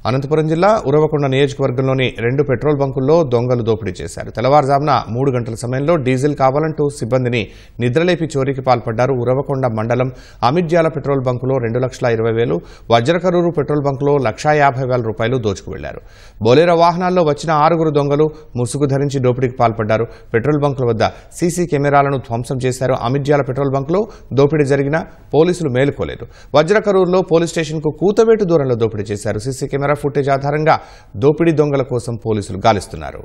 అనంతపురం జిల్లా ఉరవకొండ నియోజకవర్గంలోని 2 పెట్రోల్ బంకుల్లో దొంగలు దోపిడీ చేశారు. తెల్లవారుజామున 3 గంటల సమయంలో డీజిల్ కావాలంటూ సిబ్బందిని నిద్రలేపి చోరీకి పాల్పడ్డారు. ఉరవకొండ మండలం అమిర్జాల పెట్రోల్ బంకులో 2,20,000, వజ్రకరూరు పెట్రోల్ బంకులో 1,50,000 రూపాయలు దోచుకు వెళ్లారు. బొలేరో వాహనాల్లో వచ్చిన 6 దొంగలు ముసుగు ధరించి దోపిడీకి పాల్పడ్డారు. పెట్రోల్ బంకుల వద్ద సీసీ కెమెరాలను ధ్వంసం చేశారు. అమిర్జాల పెట్రోల్ బంకులో దోపిడీ జరిగిన పోలీసులు మేలుకోలేదు. వజ్రకరూరులో పోలీస్ స్టేషన్కు కూతవేటు దూరంలో దోపిడీ చేశారు. సీసీ కెమెరా ఫుటేజ్ ఆధారంగా దోపిడీ దొంగల కోసం పోలీసులు గాలిస్తున్నారు.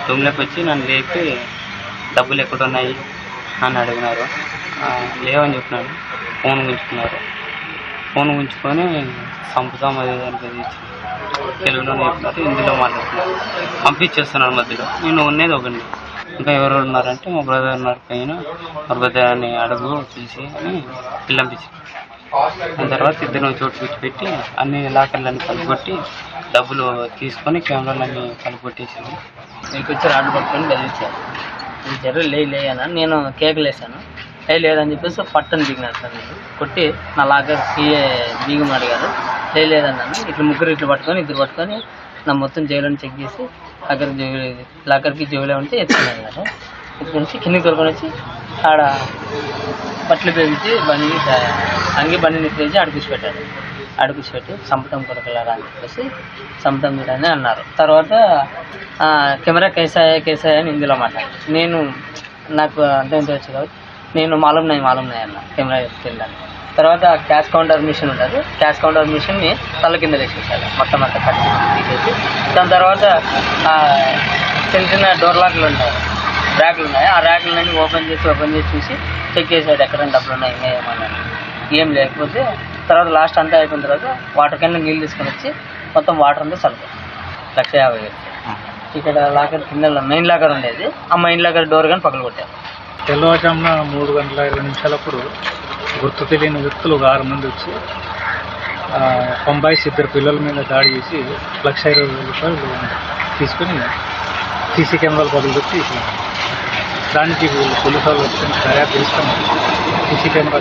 రూమ్లోకి వచ్చి నన్ను లేపి డబ్బులు ఎక్కడున్నాయి అని అడిగినారు. లేవని చెప్పినాను. ఫోన్ గుంజుకున్నారు. ఫోన్ గుంజుకొని సంపుతాం అది తెలుగులోనే చెప్పినారు, హిందీలో మాట్లాడుతున్నారు. పంపించేస్తున్నాను. మధ్యలో నేను ఉన్నది ఒకటి. ఇంకా ఎవరు ఉన్నారంటే మా బ్రదర్ ఉన్నారు పైన, మా బ్రదర్ అని అడుగు చూసి అని పిల్లంపించి దాని తర్వాత ఇద్దరు చోటు కూర్చోపెట్టి అన్ని లాకర్లన్నీ కలిపొట్టి డబ్బులు తీసుకొని కెమెరాలన్నీ కలిపొట్టేసాను. మీకు వచ్చి రాడ్డు పట్టుకొని బెదిరించాను. జర్రు లేయనా నేను కేకులు వేసాను. లేదని చెప్పేసి పట్టని దిగినారు సార్. నేను కొట్టి నా లాకర్ బీగం అడిగారు. లేదన్నాను. ఇట్లా ముగ్గురు ఇట్లా పట్టుకొని ఇద్దరు పట్టుకొని నా మొత్తం జైలుని చెక్ చేసి లాకర్కి జైలు ఉంటే ఎత్తుకున్నాను కదా. ఎత్తుకుని కిందికి తోలుకొని వచ్చి ఆడ బట్టలు పేపించి బండిని ఎత్తివేసి అడుగుసిపెట్టాడు. అడుగుసిపెట్టి సంపతం కొడకలారా అని చెప్పేసి సంపతం మీరని అన్నారు. తర్వాత కెమెరా కేసాయ అని ఇందులో మాట్లాడారు. నేను నాకు అంత వచ్చు కాబట్టి నేను మాలంనాయి అన్న కెమెరా ఎత్తుకెళ్ళాను. తర్వాత క్యాష్ కౌంటర్ మిషన్ ఉంటుంది. క్యాష్ కౌంటర్ మిషన్ని తల కింద వేసేసాడు. మొత్తం అంతా కట్ తీసేసి దాని తర్వాత చిన్న డోర్ లాక్లు ఉంటాయి, ర్యాక్లు ఉన్నాయి. ఆ ర్యాక్లన్నీ ఓపెన్ చేసి చూసి చెక్ చేసాడు ఎక్కడైనా డబ్బులు ఉన్నాయి ఇంకా ఏమన్నా. ఏం లేకపోతే తర్వాత లాస్ట్ అంతా అయిపోయిన తర్వాత వాటర్ క్యాన్లో నీళ్ళు తీసుకొని వచ్చి మొత్తం వాటర్ అంతా చల్లుతాం. 1,50,000. ఇక్కడ లాకర్ కింద మెయిన్ లాకర్ ఉండేది. ఆ మెయిన్ లాకర్ డోర్ కానీ పక్కన కొట్టారు. తెల్లవారుజామున 3:20 గుర్తు తెలియని వ్యక్తులు 6 మంది వచ్చి పంబాయిస్ 2 పిల్లల మీద దాడి చేసి 1,20,000 రూపాయలు తీసుకుని సీసీ కెమెరాలు పగలగొట్టి దానికి పోలీసు వాళ్ళు వచ్చి దర్యాప్తు చేస్తాం. CC camera